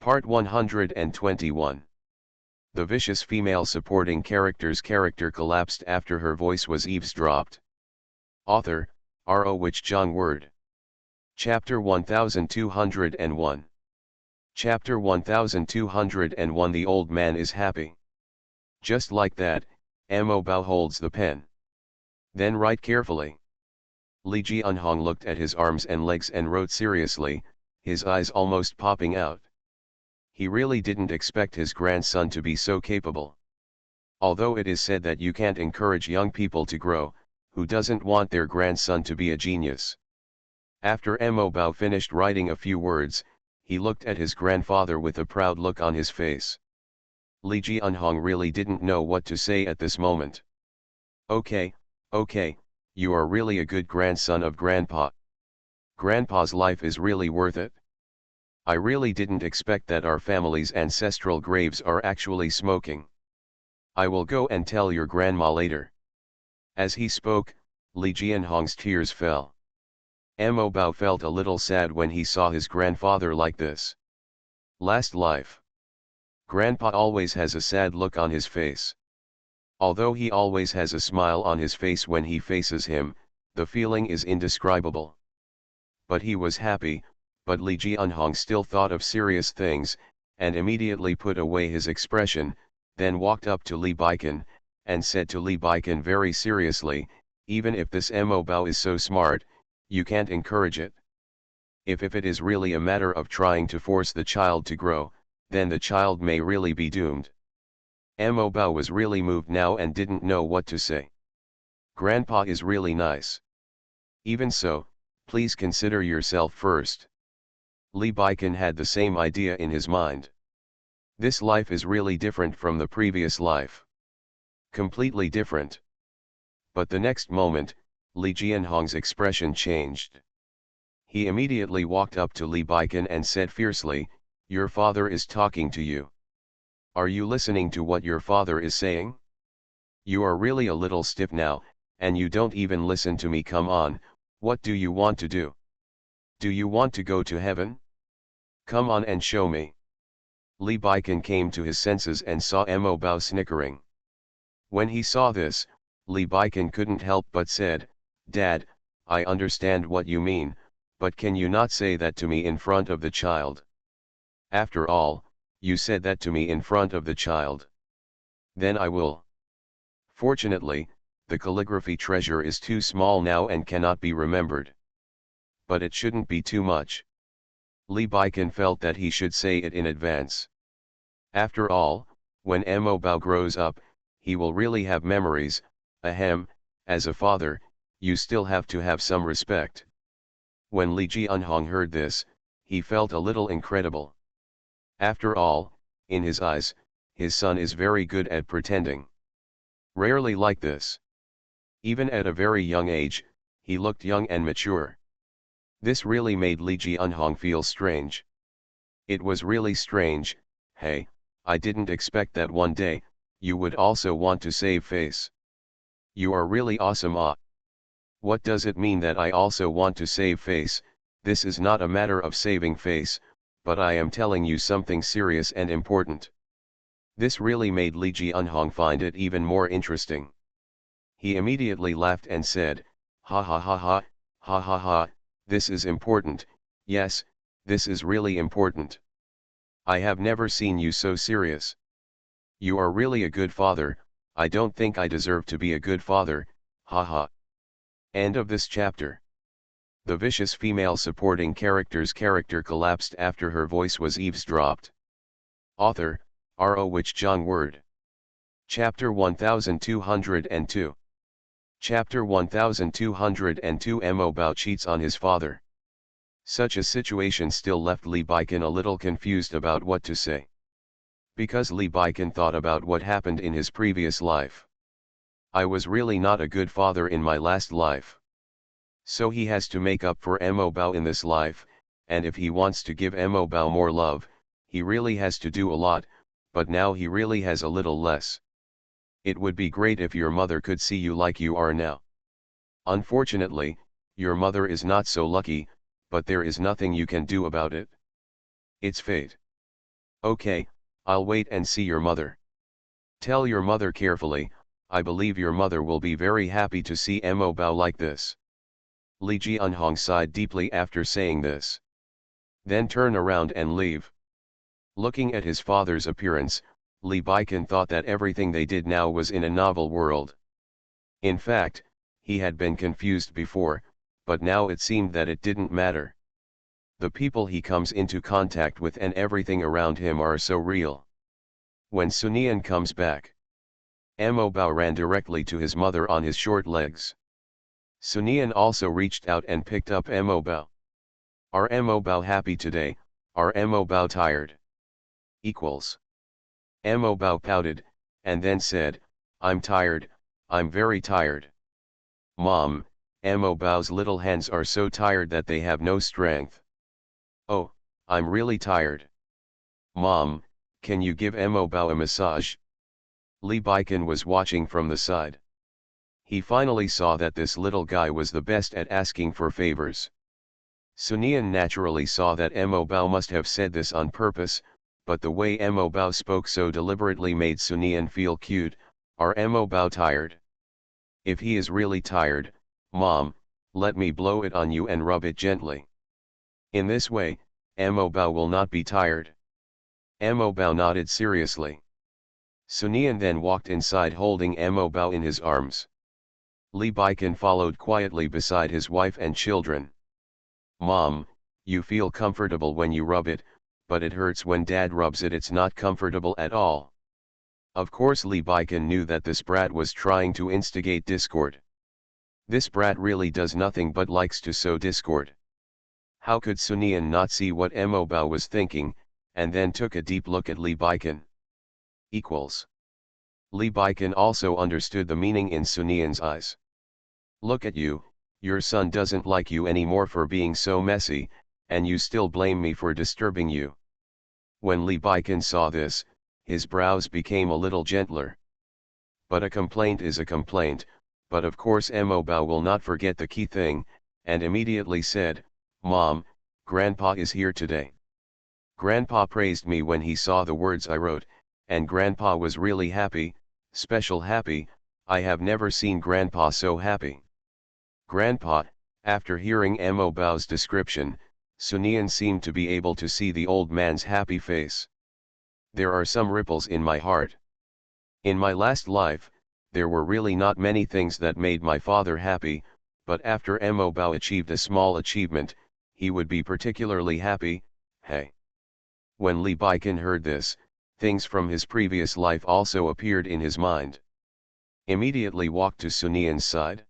Part 121. The vicious female supporting character's character collapsed after her voice was eavesdropped. Author, R.O. Wich Jung Word. Chapter 1201. Chapter 1201. The old man is happy. Just like that, Mo Bao holds the pen. Then write carefully. Li Jianhong looked at his arms and legs and wrote seriously, his eyes almost popping out. He really didn't expect his grandson to be so capable. Although it is said that you can't encourage young people to grow, who doesn't want their grandson to be a genius? After Mo Bao finished writing a few words, he looked at his grandfather with a proud look on his face. Li Jianhong really didn't know what to say at this moment. Okay, you are really a good grandson of Grandpa. Grandpa's life is really worth it. I really didn't expect that our family's ancestral graves are actually smoking. I will go and tell your grandma later. As he spoke, Li Jianhong's tears fell. Mo Bao felt a little sad when he saw his grandfather like this. Last life. Grandpa always has a sad look on his face. Although he always has a smile on his face when he faces him, the feeling is indescribable. But he was happy, but Li Jianhong still thought of serious things, and immediately put away his expression, then walked up to Li Baikan, and said to Li Baikan very seriously, even if this Mo Bao is so smart, you can't encourage it. If it is really a matter of trying to force the child to grow, then the child may really be doomed. Mo Bao was really moved now and didn't know what to say. Grandpa is really nice. Even so, please consider yourself first. Li Baikan had the same idea in his mind. This life is really different from the previous life. Completely different. But the next moment, Li Jianhong's expression changed. He immediately walked up to Li Baikan and said fiercely, "Your father is talking to you. Are you listening to what your father is saying? You are really a little stiff now, and you don't even listen to me. Come on, what do you want to do? Do you want to go to heaven? Come on and show me." Li Baikan came to his senses and saw Mo Bao snickering. When he saw this, Li Baikan couldn't help but said, "Dad, I understand what you mean, but can you not say that to me in front of the child? After all, you said that to me in front of the child. Then I will." Fortunately, the calligraphy treasure is too small now and cannot be remembered. But it shouldn't be too much. Li Baikan felt that he should say it in advance. After all, when Mo Bao grows up, he will really have memories. Ahem, as a father, you still have to have some respect. When Li Jianhong heard this, he felt a little incredible. After all, in his eyes, his son is very good at pretending. Rarely like this. Even at a very young age, he looked young and mature. This really made Li Jianhong feel strange. It was really strange. Hey, I didn't expect that one day, you would also want to save face. You are really awesome. What does it mean that I also want to save face? This is not a matter of saving face, but I am telling you something serious and important. This really made Li Jianhong find it even more interesting. He immediately laughed and said, "Ha ha ha ha, ha ha ha, this is important. Yes, this is really important. I have never seen you so serious. You are really a good father. I don't think I deserve to be a good father, ha ha." End of this chapter. The vicious female supporting character's character collapsed after her voice was eavesdropped. Author, R.O. Wich Jung Word. Chapter 1202. Chapter 1202. Mo Bao cheats on his father. Such a situation still left Li Baikan a little confused about what to say. Because Li Baikan thought about what happened in his previous life. I was really not a good father in my last life. So he has to make up for Mo Bao in this life, and if he wants to give Mo Bao more love, he really has to do a lot, but now he really has a little less. It would be great if your mother could see you like you are now. Unfortunately, your mother is not so lucky, but there is nothing you can do about it. It's fate. Okay, I'll wait and see your mother. Tell your mother carefully, I believe your mother will be very happy to see Mo Bao like this. Li Jianhong sighed deeply after saying this. Then turn around and leave. Looking at his father's appearance, Li Baikan thought that everything they did now was in a novel world. In fact, he had been confused before, but now it seemed that it didn't matter. The people he comes into contact with and everything around him are so real. When Sunian comes back, Mo Bao ran directly to his mother on his short legs. Sunian also reached out and picked up Mo Bao. Are Mo Bao happy today? Are Mo Bao tired? Equals. Mo Bao pouted, and then said, I'm tired, I'm very tired. Mom, Mo Bao's little hands are so tired that they have no strength. Oh, I'm really tired. Mom, can you give Mo Bao a massage? Li Baikan was watching from the side. He finally saw that this little guy was the best at asking for favors. Sunian naturally saw that Mo Bao must have said this on purpose, but the way Mo Bao spoke so deliberately made Sunian feel cute. Are Mo Bao tired? If he is really tired, Mom, let me blow it on you and rub it gently. In this way, Mo Bao will not be tired. Mo Bao nodded seriously. Sunian then walked inside holding Mo Bao in his arms. Li Baikan followed quietly beside his wife and children. Mom, you feel comfortable when you rub it, but it hurts when Dad rubs it. It's not comfortable at all. Of course Li Baikan knew that this brat was trying to instigate discord. This brat really does nothing but likes to sow discord. How could Sunian not see what Mo Bao was thinking, and then took a deep look at Li Baikan. Equals. Li Baikan also understood the meaning in Sunian's eyes. Look at you, your son doesn't like you anymore for being so messy, and you still blame me for disturbing you. When Li Baikan saw this, his brows became a little gentler. But a complaint is a complaint, but of course Mo Bao will not forget the key thing, and immediately said, Mom, Grandpa is here today. Grandpa praised me when he saw the words I wrote, and Grandpa was really happy, special happy. I have never seen Grandpa so happy. Grandpa, after hearing Mo Bao's description, Sunian seemed to be able to see the old man's happy face. There are some ripples in my heart. In my last life, there were really not many things that made my father happy, but after Mo Bao achieved a small achievement, he would be particularly happy. Hey. When Li Baikan heard this, things from his previous life also appeared in his mind. Immediately walked to Sunian's side.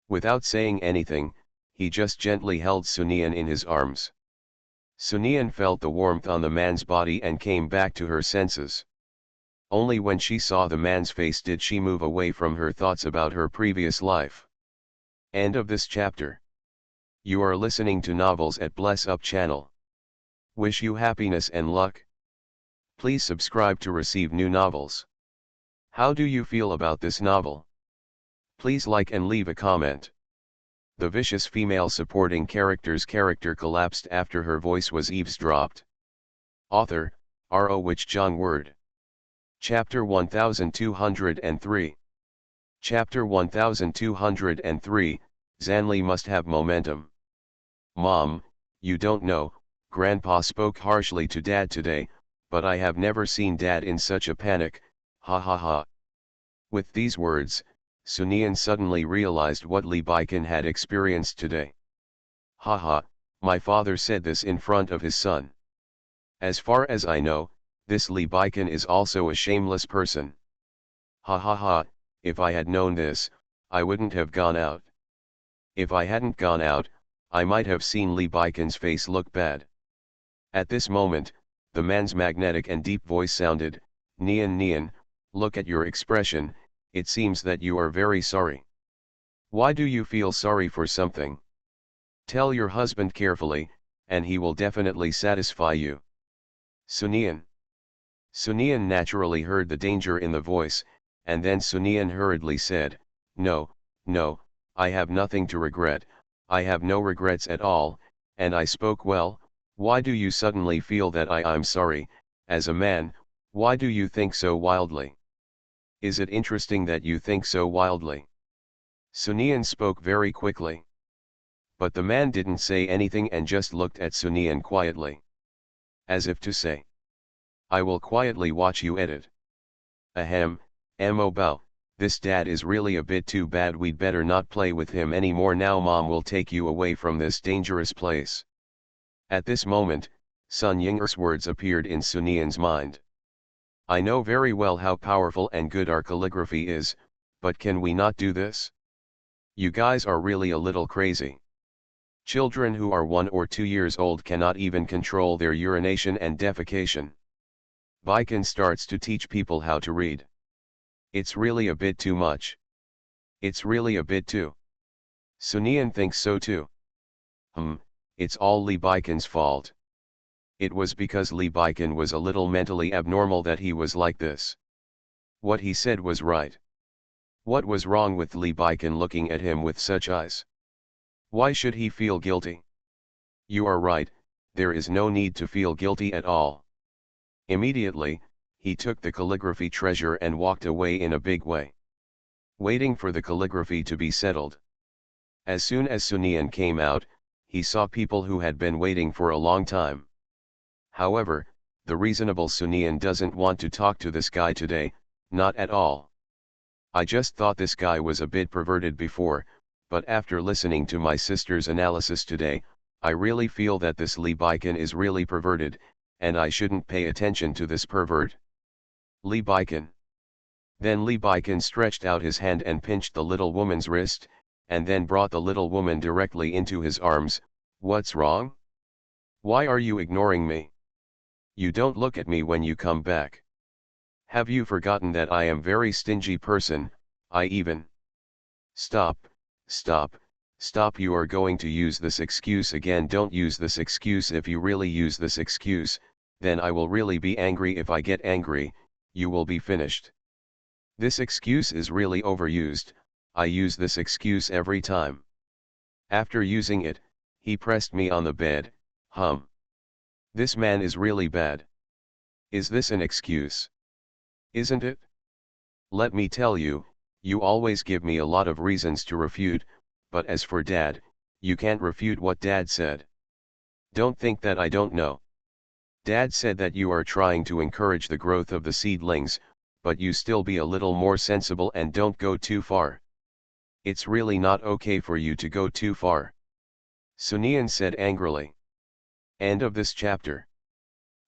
Without saying anything, he just gently held Sunian in his arms. Sunian felt the warmth on the man's body and came back to her senses. Only when she saw the man's face did she move away from her thoughts about her previous life. End of this chapter. You are listening to Novels at Bless Up channel. Wish you happiness and luck. Please subscribe to receive new novels. How do you feel about this novel? Please like and leave a comment. The vicious female supporting character's character collapsed after her voice was eavesdropped. Author, R.O. Which John Word. Chapter 1203. Chapter 1203, Zanli must have momentum. Mom, you don't know, Grandpa spoke harshly to Dad today, but I have never seen Dad in such a panic, ha ha ha. With these words, Sunian suddenly realized what Li Baikan had experienced today. Ha ha, my father said this in front of his son. As far as I know, this Li Baikan is also a shameless person. Ha ha ha, if I had known this, I wouldn't have gone out. If I hadn't gone out, I might have seen Li Baikan's face look bad. At this moment, the man's magnetic and deep voice sounded, Nian Nian, look at your expression, it seems that you are very sorry. Why do you feel sorry for something? Tell your husband carefully, and he will definitely satisfy you. Sunian. Sunian naturally heard the danger in the voice, and then Sunian hurriedly said, No, no, I have nothing to regret, I have no regrets at all, and I spoke well. Why do you suddenly feel that I'm sorry, As a man, why do you think so wildly? Is it interesting that you think so wildly? Sunian spoke very quickly. But the man didn't say anything and just looked at Sunian quietly. As if to say, I will quietly watch you edit. Ahem, Mo Bao, this dad is really a bit too bad, we'd better not play with him anymore now, mom will take you away from this dangerous place. At this moment, Sun Ying'er's words appeared in Sunian's mind. I know very well how powerful and good our calligraphy is, but can we not do this? You guys are really a little crazy. Children who are 1 or 2 years old cannot even control their urination and defecation. Baikan starts to teach people how to read. It's really a bit too much. It's really a bit too. Sunian thinks so too. It's all Li Baikan's fault. It was because Li Baikan was a little mentally abnormal that he was like this. What he said was right. What was wrong with Li Baikan looking at him with such eyes? Why should he feel guilty? You are right, there is no need to feel guilty at all. Immediately, he took the calligraphy treasure and walked away in a big way, waiting for the calligraphy to be settled. As soon as Sunian came out, he saw people who had been waiting for a long time. However, the reasonable Sunian doesn't want to talk to this guy today, not at all. I just thought this guy was a bit perverted before, but after listening to my sister's analysis today, I really feel that this Li Baikan is really perverted, and I shouldn't pay attention to this pervert. Li Baikan. Then Li Baikan stretched out his hand and pinched the little woman's wrist, and then brought the little woman directly into his arms. What's wrong? Why are you ignoring me? You don't look at me when you come back. Have you forgotten that I am very stingy person, I even... Stop, stop, stop, you are going to use this excuse again. Don't use this excuse. If you really use this excuse, then I will really be angry. If I get angry, you will be finished. This excuse is really overused, I use this excuse every time. After using it, he pressed me on the bed. This man is really bad. Is this an excuse? Isn't it? Let me tell you, you always give me a lot of reasons to refute, but as for Dad, you can't refute what Dad said. Don't think that I don't know. Dad said that you are trying to encourage the growth of the seedlings, but you still be a little more sensible and don't go too far. It's really not okay for you to go too far. Sunian said angrily. End of this chapter.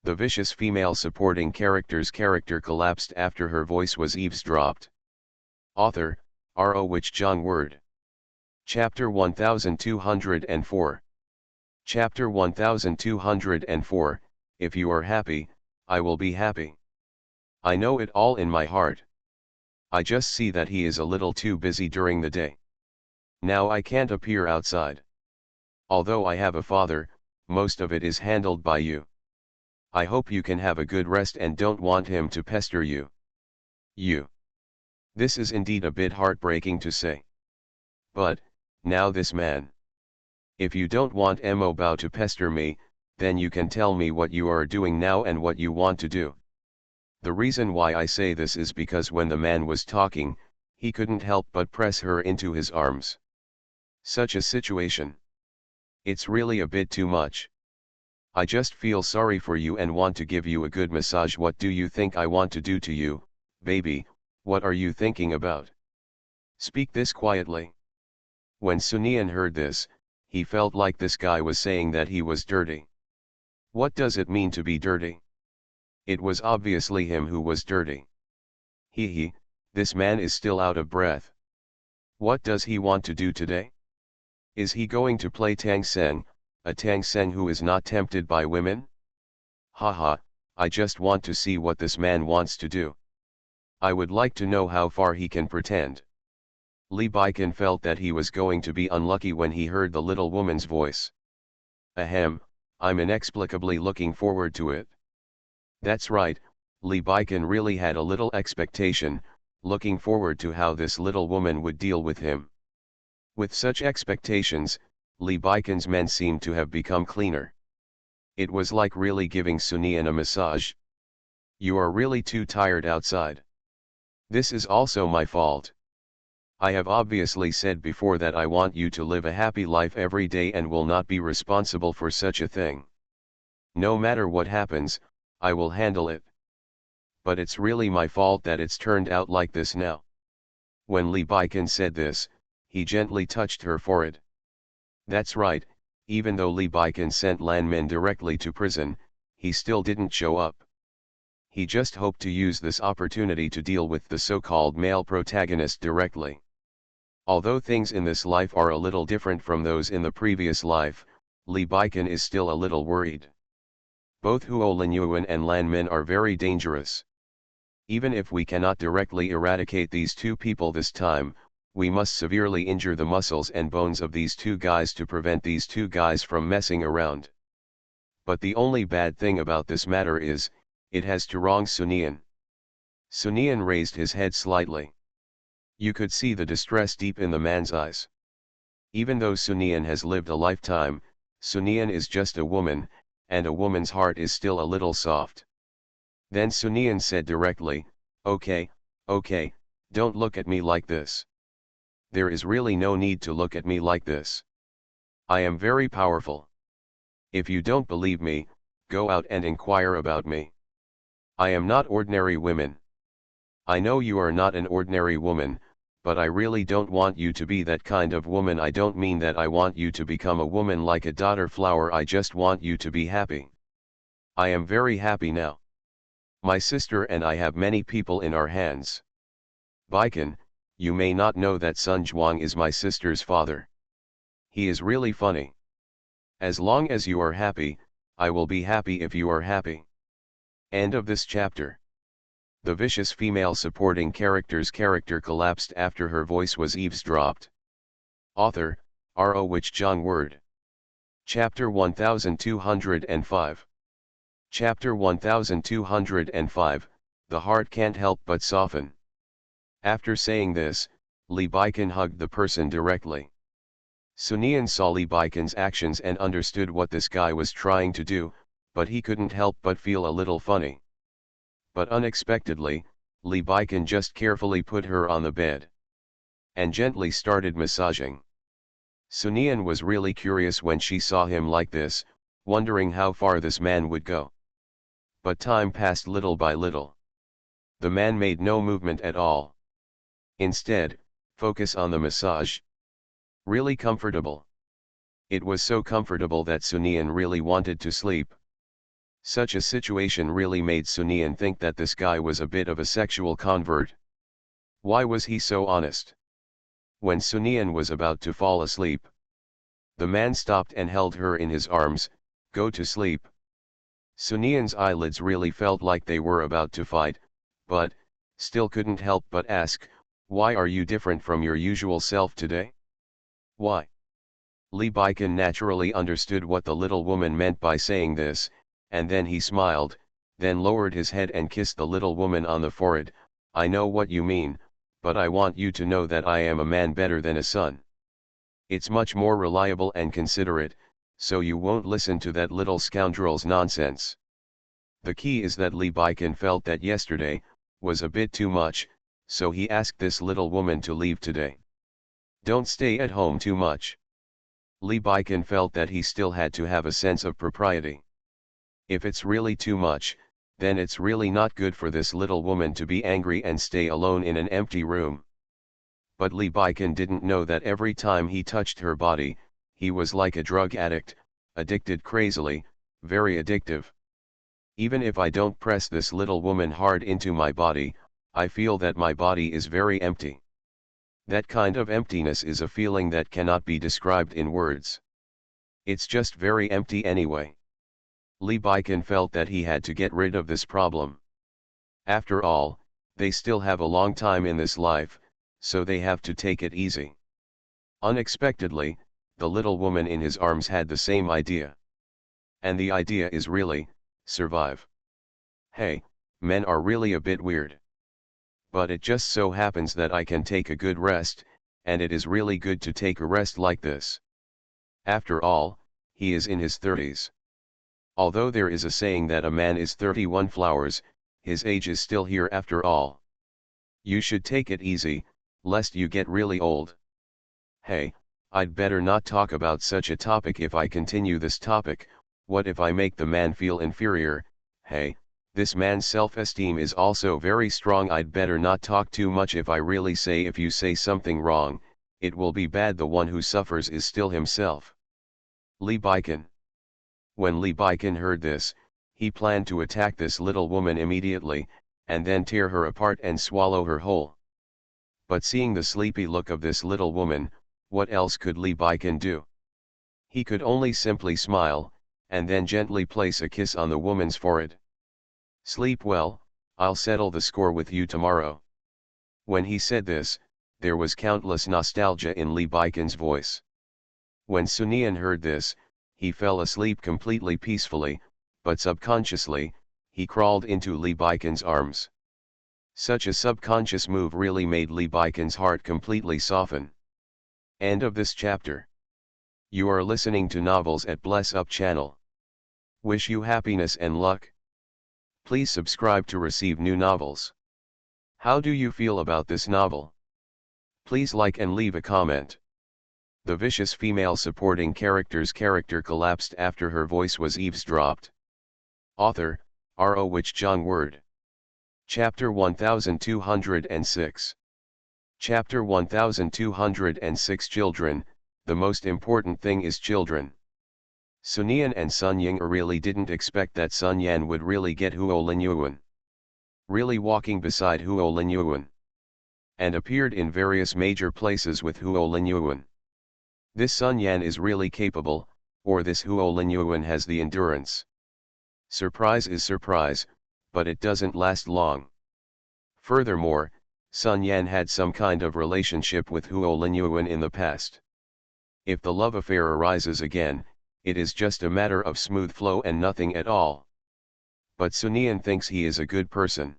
The vicious female supporting character's character collapsed after her voice was eavesdropped. Author, R.O. Wich Jong Word. Chapter 1204. Chapter 1204, If you are happy, I will be happy. I know it all in my heart. I just see that he is a little too busy during the day. Now I can't appear outside. Although I have a father, most of it is handled by you. I hope you can have a good rest and don't want him to pester you. This is indeed a bit heartbreaking to say. But, now this man. If you don't want Mo Bao to pester me, then you can tell me what you are doing now and what you want to do. The reason why I say this is because when the man was talking, he couldn't help but press her into his arms. Such a situation. It's really a bit too much. I just feel sorry for you and want to give you a good massage. What do you think I want to do to you, baby? What are you thinking about? Speak this quietly. When Sunian heard this, he felt like this guy was saying that he was dirty. What does it mean to be dirty? It was obviously him who was dirty. This man is still out of breath. What does he want to do today? Is he going to play Tang Seng, a Tang Seng who is not tempted by women? Haha, I just want to see what this man wants to do. I would like to know how far he can pretend. Li Baikan felt that he was going to be unlucky when he heard the little woman's voice. Ahem, I'm inexplicably looking forward to it. That's right, Li Baikan really had a little expectation, looking forward to how this little woman would deal with him. With such expectations, Li Baikan's men seemed to have become cleaner. It was like really giving Sunian a massage. You are really too tired outside. This is also my fault. I have obviously said before that I want you to live a happy life every day and will not be responsible for such a thing. No matter what happens, I will handle it. But it's really my fault that it's turned out like this now. When Lee Baiken said this, he gently touched her forehead. That's right, even though Lee Baiken sent Lan Min directly to prison, he still didn't show up. He just hoped to use this opportunity to deal with the so-called male protagonist directly. Although things in this life are a little different from those in the previous life, Lee Baiken is still a little worried. Both Huo Linyuan and Lan Min are very dangerous. Even if we cannot directly eradicate these two people this time, we must severely injure the muscles and bones of these two guys to prevent these two guys from messing around. But the only bad thing about this matter is, it has to wrong Sunian. Sunian raised his head slightly. You could see the distress deep in the man's eyes. Even though Sunian has lived a lifetime, Sunian is just a woman, and a woman's heart is still a little soft. Then Sunian said directly, okay, don't look at me like this. There is really no need to look at me like this. I am very powerful. If you don't believe me, go out and inquire about me. I am not ordinary women. I know you are not an ordinary woman, but I really don't want you to be that kind of woman. I don't mean that I want you to become a woman like a daughter flower. I just want you to be happy. I am very happy now. My sister and I have many people in our hands. Baiken, you may not know that Sun Zhuang is my sister's father. He is really funny. As long as you are happy, I will be happy if you are happy. End of this chapter. The vicious female supporting character's character collapsed after her voice was eavesdropped. Author, R.O. Wich Zhang Word. Chapter 1205. Chapter 1205, The Heart Can't Help But Soften. After saying this, Lee Baiken hugged the person directly. Sunian saw Lee Baiken's actions and understood what this guy was trying to do, but he couldn't help but feel a little funny. But unexpectedly, Lee Baiken just carefully put her on the bed and gently started massaging. Sunian was really curious when she saw him like this, wondering how far this man would go. But time passed little by little. The man made no movement at all. Instead, focus on the massage. Really comfortable. It was so comfortable that Sunian really wanted to sleep. Such a situation really made Sunian think that this guy was a bit of a sexual convert. Why was he so honest? When Sunian was about to fall asleep, the man stopped and held her in his arms. Go to sleep. Sunian's eyelids really felt like they were about to fight, but, still couldn't help but ask, why are you different from your usual self today? Why? Lee Baiken naturally understood what the little woman meant by saying this, and then he smiled, then lowered his head and kissed the little woman on the forehead. I know what you mean, but I want you to know that I am a man better than a son. It's much more reliable and considerate, so you won't listen to that little scoundrel's nonsense. The key is that Lee Baiken felt that yesterday was a bit too much, so he asked this little woman to leave today. Don't stay at home too much. Lee Baiken felt that he still had to have a sense of propriety. If it's really too much, then it's really not good for this little woman to be angry and stay alone in an empty room. But Lee Baiken didn't know that every time he touched her body, he was like a drug addict, addicted crazily, very addictive. Even if I don't press this little woman hard into my body, I feel that my body is very empty. That kind of emptiness is a feeling that cannot be described in words. It's just very empty anyway. Lee Baiken felt that he had to get rid of this problem. After all, they still have a long time in this life, so they have to take it easy. Unexpectedly, the little woman in his arms had the same idea. And the idea is really, survive. Hey, men are really a bit weird. But it just so happens that I can take a good rest, and it is really good to take a rest like this. After all, he is in his 30s. Although there is a saying that a man is 31 flowers, his age is still here after all. You should take it easy, lest you get really old. Hey, I'd better not talk about such a topic. If I continue this topic, what if I make the man feel inferior? Hey, this man's self-esteem is also very strong. I'd better not talk too much. If I really say if you say something wrong, it will be bad. The one who suffers is still himself. Lee Baikin. When Lee Baikin heard this, he planned to attack this little woman immediately, and then tear her apart and swallow her whole. But seeing the sleepy look of this little woman, what else could Lee Baikin do? He could only simply smile, and then gently place a kiss on the woman's forehead. Sleep well, I'll settle the score with you tomorrow. When he said this, there was countless nostalgia in Lee Baikin's voice. When Sunian heard this, he fell asleep completely peacefully, but subconsciously, he crawled into Lee Baikin's arms. Such a subconscious move really made Lee Baikin's heart completely soften. End of this chapter. You are listening to Novels at Bless Up channel. Wish you happiness and luck. Please subscribe to receive new novels. How do you feel about this novel? Please like and leave a comment. The vicious female supporting character's character collapsed after her voice was eavesdropped. Author, R.O. Wich Jong Word. Chapter 1206. Chapter 1206. Children, the most important thing is children. Sunian and Sun Ying really didn't expect that Sun Yan would really get Huo Linyuan. Really walking beside Huo Linyuan. And appeared in various major places with Huo Linyuan. This Sun Yan is really capable, or this Huo Linyuan has the endurance. Surprise is surprise, but it doesn't last long. Furthermore, Sun Yan had some kind of relationship with Huo Linyuan in the past. If the love affair arises again, it is just a matter of smooth flow and nothing at all. But Sunian thinks he is a good person.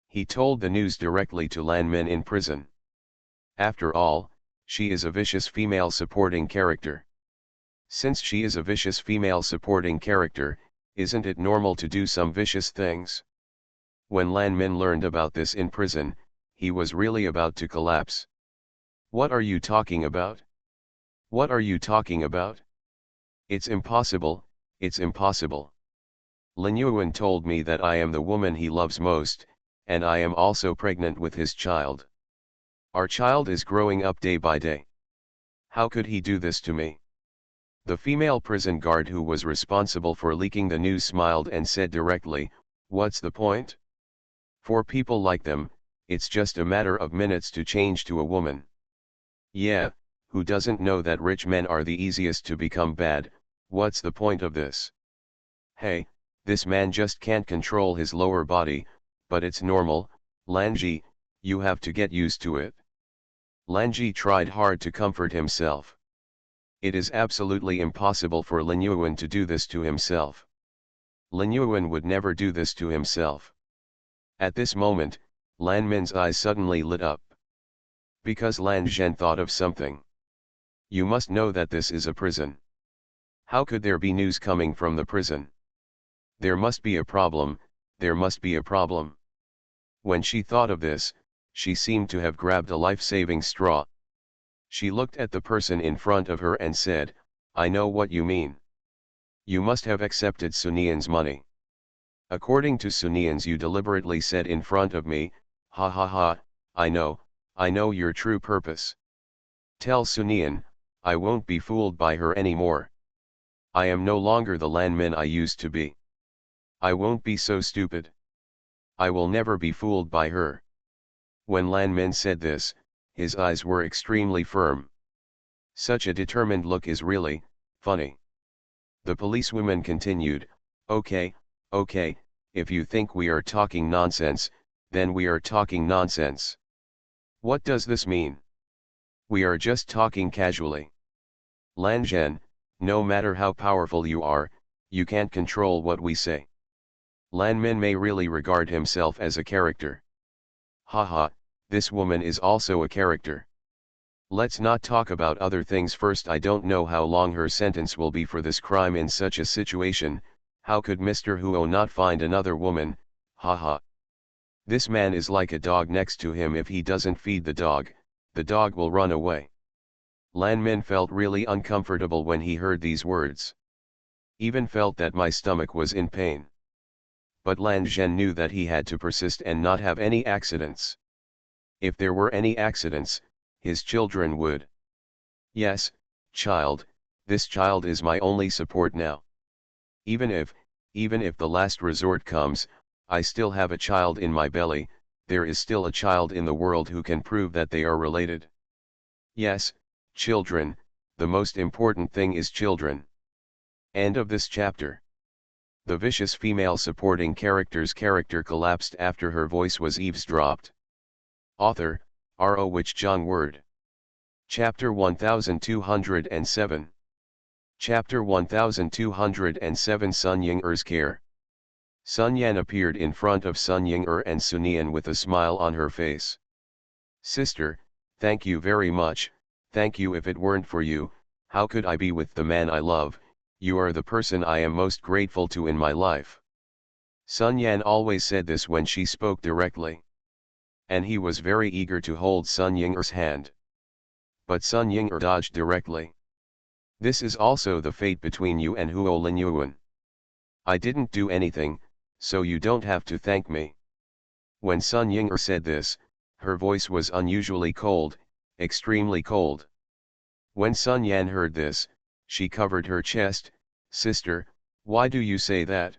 He told the news directly to Lan Min in prison. After all, she is a vicious female supporting character. Since she is a vicious female supporting character, isn't it normal to do some vicious things? When Lan Min learned about this in prison, he was really about to collapse. What are you talking about? What are you talking about? It's impossible, it's impossible. Lin Yuan told me that I am the woman he loves most, and I am also pregnant with his child. Our child is growing up day by day. How could he do this to me? The female prison guard who was responsible for leaking the news smiled and said directly, "What's the point? For people like them, it's just a matter of minutes to change to a woman." Yeah, who doesn't know that rich men are the easiest to become bad? What's the point of this? Hey, this man just can't control his lower body, but it's normal, Lanji, you have to get used to it. Lanji tried hard to comfort himself. It is absolutely impossible for Lin Yuan to do this to himself. Lin Yuan would never do this to himself. At this moment, Lan Min's eyes suddenly lit up. Because Lan Zhen thought of something. You must know that this is a prison. How could there be news coming from the prison? There must be a problem, there must be a problem. When she thought of this, she seemed to have grabbed a life-saving straw. She looked at the person in front of her and said, "I know what you mean. You must have accepted Sunian's money. According to Sunian's, you deliberately said in front of me, ha ha ha, I know your true purpose. Tell Sunian, I won't be fooled by her anymore. I am no longer the Lan Min I used to be. I won't be so stupid. I will never be fooled by her." When Lan Min said this, his eyes were extremely firm. Such a determined look is really funny. The policewoman continued, okay, if you think we are talking nonsense, then we are talking nonsense. What does this mean? We are just talking casually. Lan Zhen, no matter how powerful you are, you can't control what we say. Lan Min may really regard himself as a character. Haha, this woman is also a character. Let's not talk about other things first. I don't know how long her sentence will be for this crime in such a situation. How could Mr. Huo not find another woman? haha. This man is like a dog next to him. If he doesn't feed the dog will run away. Lan Min felt really uncomfortable when he heard these words. Even felt that my stomach was in pain. But Lan Zhen knew that he had to persist and not have any accidents. If there were any accidents, his children would. Yes, child, this child is my only support now. Even if the last resort comes, I still have a child in my belly, there is still a child in the world who can prove that they are related. Yes, children, the most important thing is children. End of this chapter. The vicious female supporting character's character collapsed after her voice was eavesdropped. Author, R.O. Wich Jong Word. Chapter 1207. Chapter 1207 Sun Ying-er's Care. Sun Yan appeared in front of Sun Ying-er and Sunian with a smile on her face. Sister, thank you very much, thank you. If it weren't for you, how could I be with the man I love? You are the person I am most grateful to in my life. Sun Yan always said this when she spoke directly. And he was very eager to hold Sun Ying-er's hand. But Sun Ying-er dodged directly. This is also the fate between you and Huo Linyuan. I didn't do anything, so you don't have to thank me. When Sun Ying-er said this, her voice was unusually cold, extremely cold. When Sun Yan heard this, she covered her chest. Sister, why do you say that?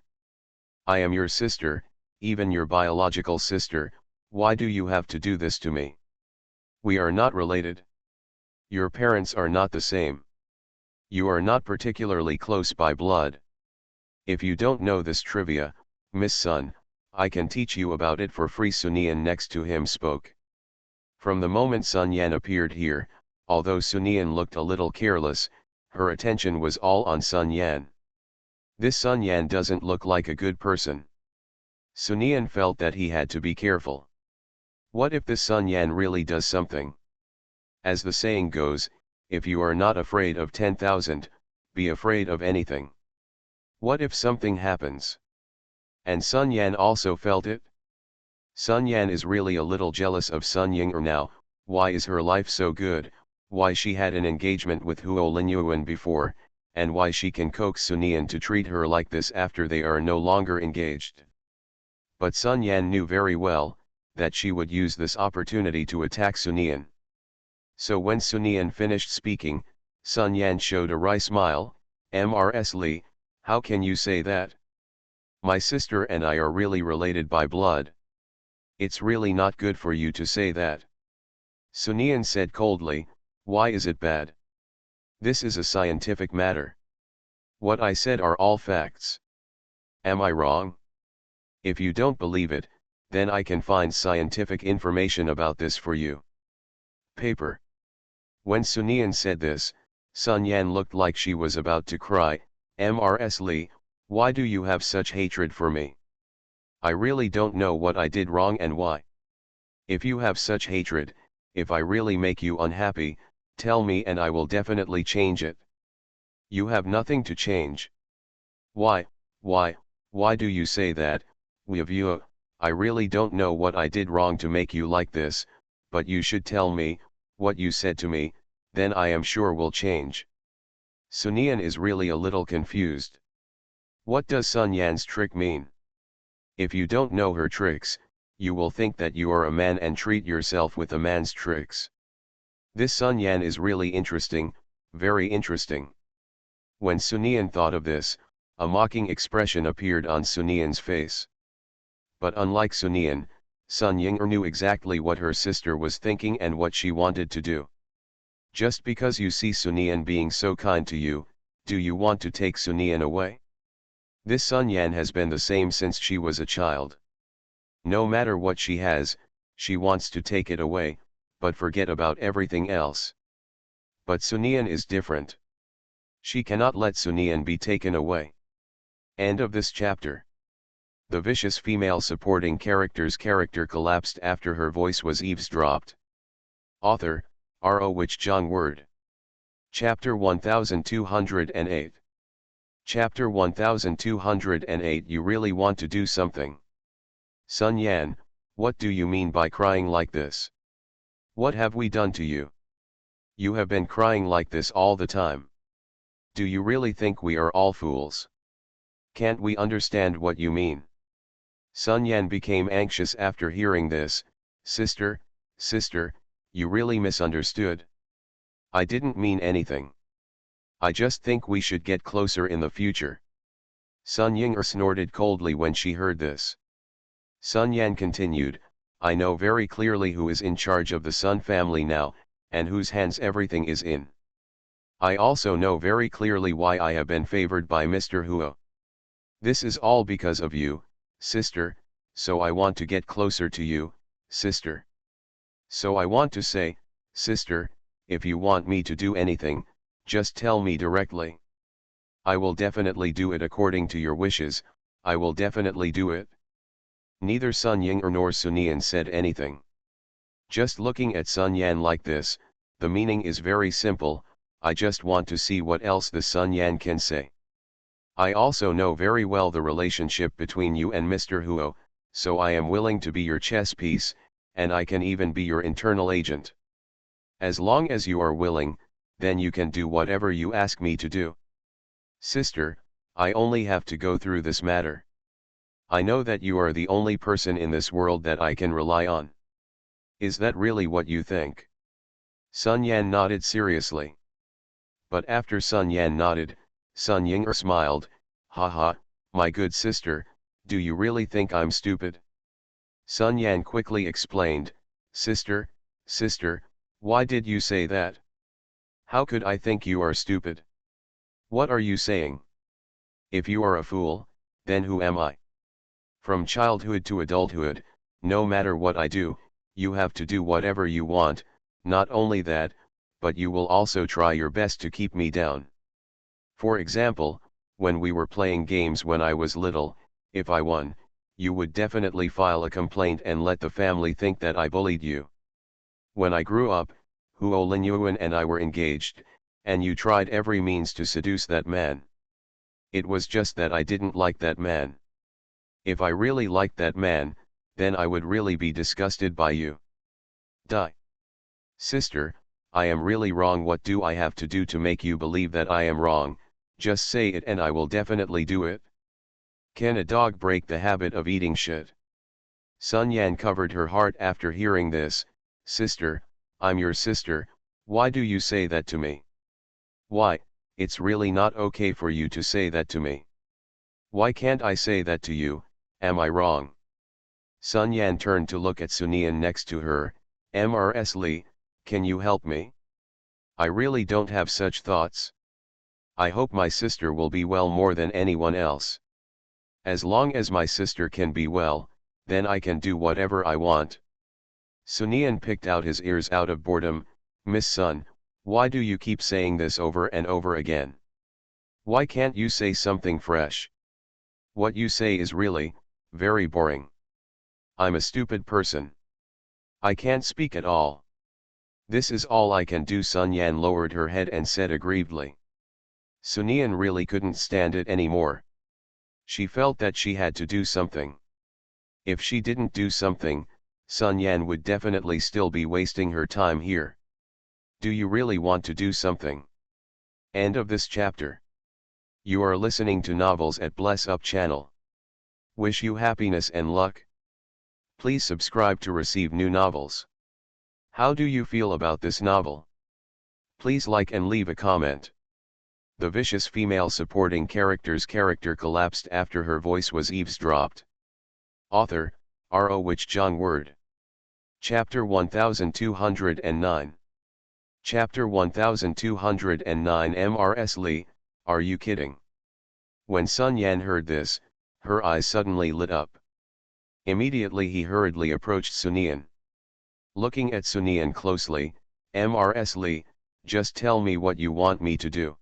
I am your sister, even your biological sister, why do you have to do this to me? We are not related. Your parents are not the same. You are not particularly close by blood. If you don't know this trivia, Miss Sun, I can teach you about it for free. Sunian next to him spoke. From the moment Sun Yan appeared here, although Sunian looked a little careless, her attention was all on Sun Yan. This Sun Yan doesn't look like a good person. Sunian felt that he had to be careful. What if this Sun Yan really does something? As the saying goes, if you are not afraid of 10,000, be afraid of anything. What if something happens? And Sun Yan also felt it? Sun Yan is really a little jealous of Sun Ying-er now. Why is her life so good, why she had an engagement with Huo Linyuan before, and why she can coax Sunian to treat her like this after they are no longer engaged. But Sun Yan knew very well, that she would use this opportunity to attack Sunian. So when Sunian finished speaking, Sun Yan showed a wry smile. Mrs. Li, how can you say that? My sister and I are really related by blood. It's really not good for you to say that. Sunian said coldly, why is it bad? This is a scientific matter. What I said are all facts. Am I wrong? If you don't believe it, then I can find scientific information about this for you. Paper. When Sunian said this, Sun Yan looked like she was about to cry. Mrs. Li, why do you have such hatred for me? I really don't know what I did wrong and why. If you have such hatred, if I really make you unhappy, tell me and I will definitely change it. You have nothing to change. Why do you say that? Weavua, I really don't know what I did wrong to make you like this, but you should tell me, what you said to me, then I am sure will change. Sunian is really a little confused. What does Sun Yan's trick mean? If you don't know her tricks, you will think that you are a man and treat yourself with a man's tricks. This Sun Yan is really interesting, very interesting. When Sunian thought of this, a mocking expression appeared on Sunian's face. But unlike Sunian, Sun Ying-er knew exactly what her sister was thinking and what she wanted to do. Just because you see Sunian being so kind to you, do you want to take Sunian away? This Sun Yan has been the same since she was a child. No matter what she has, she wants to take it away, but forget about everything else. But Sunian is different. She cannot let Sunian be taken away. End of this chapter. The vicious female supporting character's character collapsed after her voice was eavesdropped. Author, R.O. Wich Jong Word. Chapter 1208. Chapter 1208 You really want to do something. Sun Yan, what do you mean by crying like this? What have we done to you? You have been crying like this all the time. Do you really think we are all fools? Can't we understand what you mean? Sun Yan became anxious after hearing this. Sister, you really misunderstood. I didn't mean anything. I just think we should get closer in the future. Sun Ying'er snorted coldly when she heard this. Sun Yan continued, I know very clearly who is in charge of the Sun family now, and whose hands everything is in. I also know very clearly why I have been favored by Mr. Huo. This is all because of you, sister, so I want to get closer to you, sister. So I want to say, sister, if you want me to do anything, just tell me directly. I will definitely do it according to your wishes, I will definitely do it. Neither Sun Ying'er nor Sunian said anything. Just looking at Sun Yan like this, the meaning is very simple, I just want to see what else the Sun Yan can say. I also know very well the relationship between you and Mr. Huo, so I am willing to be your chess piece, and I can even be your internal agent. As long as you are willing, then you can do whatever you ask me to do. Sister, I only have to go through this matter. I know that you are the only person in this world that I can rely on. Is that really what you think? Sun Yan nodded seriously. But after Sun Yan nodded, Sun Ying'er smiled, haha, my good sister, do you really think I'm stupid? Sun Yan quickly explained, sister, why did you say that? How could I think you are stupid? What are you saying? If you are a fool, then who am I? From childhood to adulthood, no matter what I do, you have to do whatever you want, not only that, but you will also try your best to keep me down. For example, when we were playing games when I was little, if I won, you would definitely file a complaint and let the family think that I bullied you. When I grew up, Huo Linyuan and I were engaged, and you tried every means to seduce that man. It was just that I didn't like that man. If I really liked that man, then I would really be disgusted by you. Die. Sister, I am really wrong. What do I have to do to make you believe that I am wrong? Just say it and I will definitely do it. Can a dog break the habit of eating shit? Sun Yan covered her heart after hearing this. Sister, I'm your sister, why do you say that to me? Why, it's really not okay for you to say that to me. Why can't I say that to you, am I wrong? Sun Yan turned to look at Sunian next to her. Mrs. Li, can you help me? I really don't have such thoughts. I hope my sister will be well more than anyone else. As long as my sister can be well, then I can do whatever I want. Sunian picked out his ears out of boredom. Miss Sun, why do you keep saying this over and over again? Why can't you say something fresh? What you say is really, very boring. I'm a stupid person. I can't speak at all. This is all I can do. Sun Yan lowered her head and said aggrievedly. Sunian really couldn't stand it anymore. She felt that she had to do something. If she didn't do something, Sun Yan would definitely still be wasting her time here. Do you really want to do something? End of this chapter. You are listening to Novels at Bless Up channel. Wish you happiness and luck. Please subscribe to receive new novels. How do you feel about this novel? Please like and leave a comment. The vicious female supporting character's character collapsed after her voice was eavesdropped. Author, R.O. Wich Jong Word. Chapter 1209. Chapter 1209. Mrs. Li, are you kidding? When Sun Yan heard this, her eyes suddenly lit up. Immediately he hurriedly approached Sunian. Looking at Sunian closely, Mrs. Li, just tell me what you want me to do.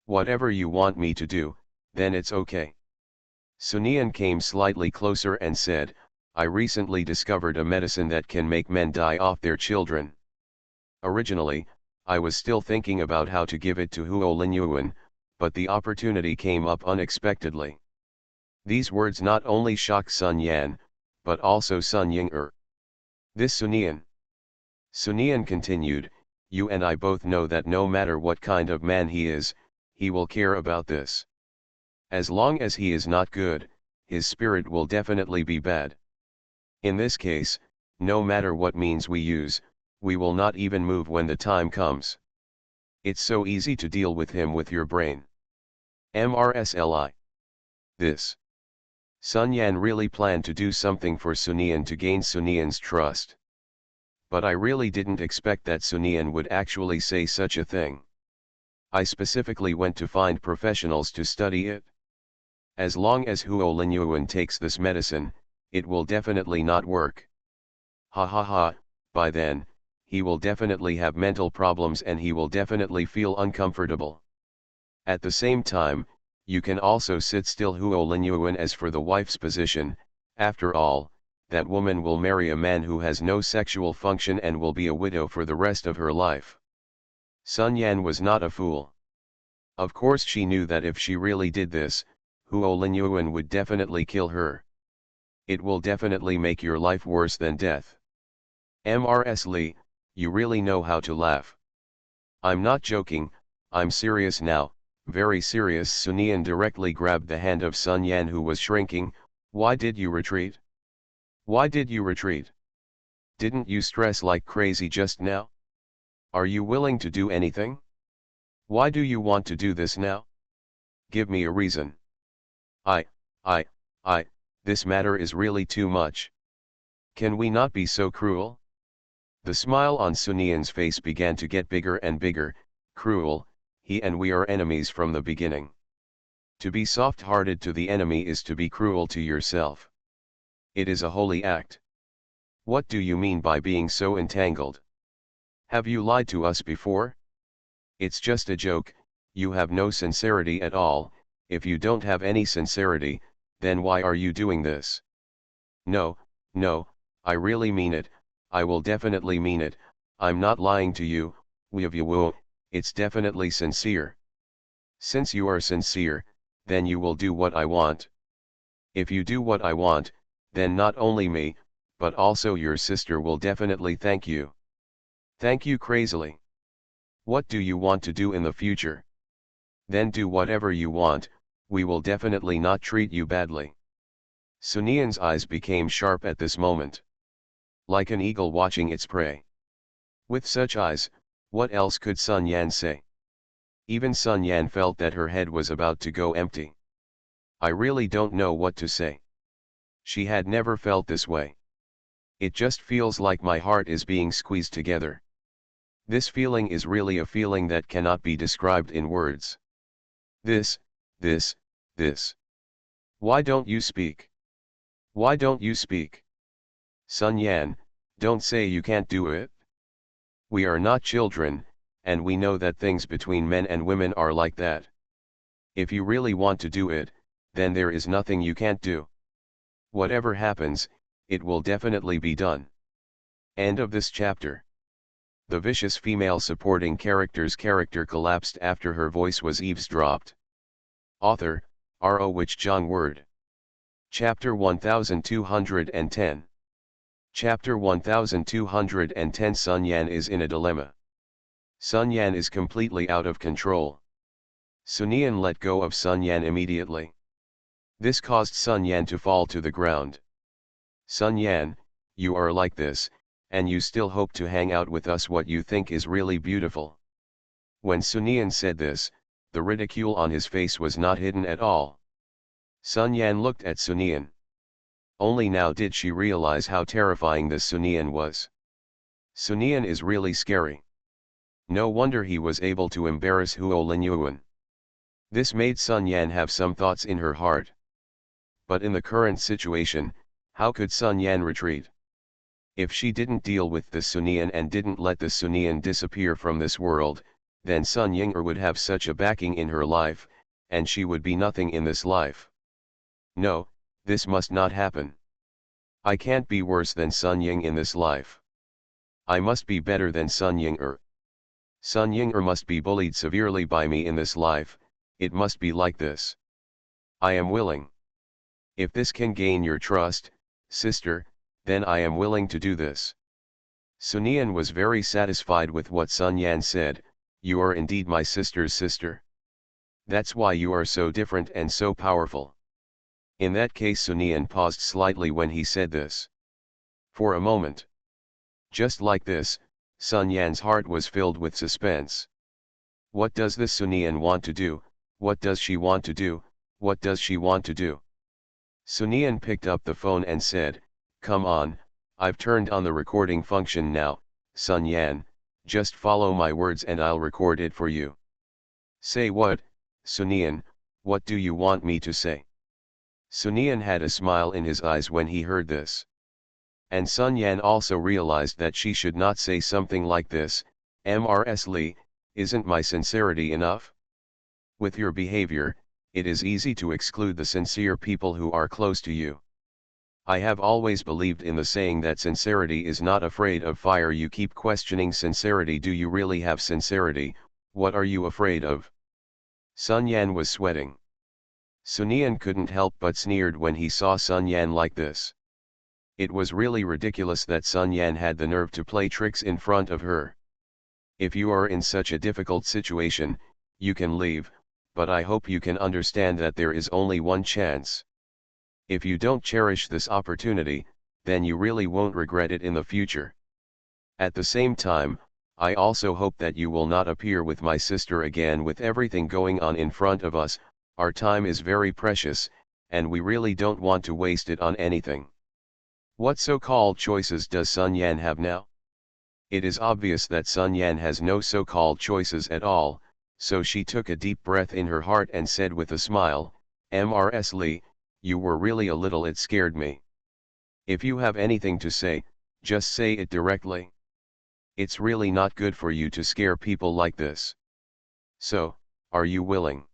Whatever you want me to do, then it's okay. Sunian came slightly closer and said, I recently discovered a medicine that can make men die off their children. Originally, I was still thinking about how to give it to Huo Linyuan, but the opportunity came up unexpectedly. These words not only shocked Sun Yan, but also Sun Ying-er. This Sunian. Sunian continued, you and I both know that no matter what kind of man he is, he will care about this. As long as he is not good, his spirit will definitely be bad. In this case, no matter what means we use, we will not even move when the time comes. It's so easy to deal with him with your brain. MRSLI. This. Sun Yan really planned to do something for Sunian to gain Sunian's trust. But I really didn't expect that Sunian would actually say such a thing. I specifically went to find professionals to study it. As long as Huo Linyuan takes this medicine, it will definitely not work. Ha ha ha, by then, he will definitely have mental problems and he will definitely feel uncomfortable. At the same time, you can also sit still Huo Linyuan. As for the wife's position, after all, that woman will marry a man who has no sexual function and will be a widow for the rest of her life. Sun Yan was not a fool. Of course she knew that if she really did this, Huo Linyuan would definitely kill her. It will definitely make your life worse than death. MRS Lee, you really know how to laugh. I'm not joking, I'm serious now, very serious. Sunian directly grabbed the hand of Sun Yan who was shrinking. Why did you retreat? Why did you retreat? Didn't you stress like crazy just now? Are you willing to do anything? Why do you want to do this now? Give me a reason. This matter is really too much. Can we not be so cruel? The smile on Sunian's face began to get bigger and bigger. Cruel, he and we are enemies from the beginning. To be soft-hearted to the enemy is to be cruel to yourself. It is a holy act. What do you mean by being so entangled? Have you lied to us before? It's just a joke, you have no sincerity at all. If you don't have any sincerity, then why are you doing this? No, I really mean it, I will definitely mean it, I'm not lying to you, it's definitely sincere. Since you are sincere, then you will do what I want. If you do what I want, then not only me, but also your sister will definitely thank you. Thank you crazily. What do you want to do in the future? Then do whatever you want, we will definitely not treat you badly. Sunian's eyes became sharp at this moment. Like an eagle watching its prey. With such eyes, what else could Sun Yan say? Even Sun Yan felt that her head was about to go empty. I really don't know what to say. She had never felt this way. It just feels like my heart is being squeezed together. This feeling is really a feeling that cannot be described in words. This. Why don't you speak? Why don't you speak? Sun Yan, don't say you can't do it. We are not children, and we know that things between men and women are like that. If you really want to do it, then there is nothing you can't do. Whatever happens, it will definitely be done. End of this chapter. The vicious female supporting character's character collapsed after her voice was eavesdropped. Author, R.O. Wich Jong Word. Chapter 1210. Chapter 1210. Sun Yan is in a dilemma. Sun Yan is completely out of control. Sunian let go of Sun Yan immediately. This caused Sun Yan to fall to the ground. Sun Yan, you are like this, and you still hope to hang out with us. What you think is really beautiful. When Sunian said this, the ridicule on his face was not hidden at all. Sun Yan looked at Sunian. Only now did she realize how terrifying this Sunian was. Sunian is really scary. No wonder he was able to embarrass Huo Linyuan. This made Sun Yan have some thoughts in her heart. But in the current situation, how could Sun Yan retreat? If she didn't deal with the Sunian and didn't let the Sunian disappear from this world, then Sun Ying-er would have such a backing in her life, and she would be nothing in this life. No, this must not happen. I can't be worse than Sun Ying in this life. I must be better than Sun Ying-er. Sun Ying-er must be bullied severely by me in this life, it must be like this. I am willing. If this can gain your trust, Sister, then I am willing to do this. Sun Yan was very satisfied with what Sun Yan said, you are indeed my sister's sister. That's why you are so different and so powerful. In that case Sun Yan paused slightly when he said this. For a moment. Just like this, Sun Yan's heart was filled with suspense. What does this Sun Yan want to do, what does she want to do, what does she want to do? Sun Yan picked up the phone and said, come on, I've turned on the recording function now, Sun Yan, just follow my words and I'll record it for you. Say what, Sun Yan, what do you want me to say? Sun Yan had a smile in his eyes when he heard this. And Sun Yan also realized that she should not say something like this, Mrs. Lee, isn't my sincerity enough? With your behavior, it is easy to exclude the sincere people who are close to you. I have always believed in the saying that sincerity is not afraid of fire. You keep questioning sincerity. Do you really have sincerity? What are you afraid of? Sun Yan was sweating. Sun Yan couldn't help but sneered when he saw Sun Yan like this. It was really ridiculous that Sun Yan had the nerve to play tricks in front of her. If you are in such a difficult situation, you can leave, but I hope you can understand that there is only one chance. If you don't cherish this opportunity, then you really won't regret it in the future. At the same time, I also hope that you will not appear with my sister again. With everything going on in front of us, our time is very precious, and we really don't want to waste it on anything. What so-called choices does Sun Yan have now? It is obvious that Sun Yan has no so-called choices at all, so she took a deep breath in her heart and said with a smile, Mrs. Lee, you were really a little, it scared me. If you have anything to say, just say it directly. It's really not good for you to scare people like this. So, are you willing?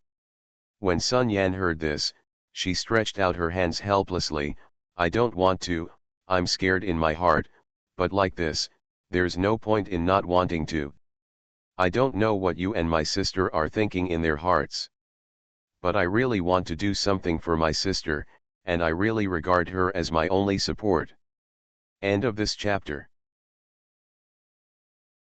When Sun Yan heard this, she stretched out her hands helplessly. I don't want to, I'm scared in my heart, but like this, there's no point in not wanting to. I don't know what you and my sister are thinking in their hearts. But I really want to do something for my sister, and I really regard her as my only support. End of this chapter.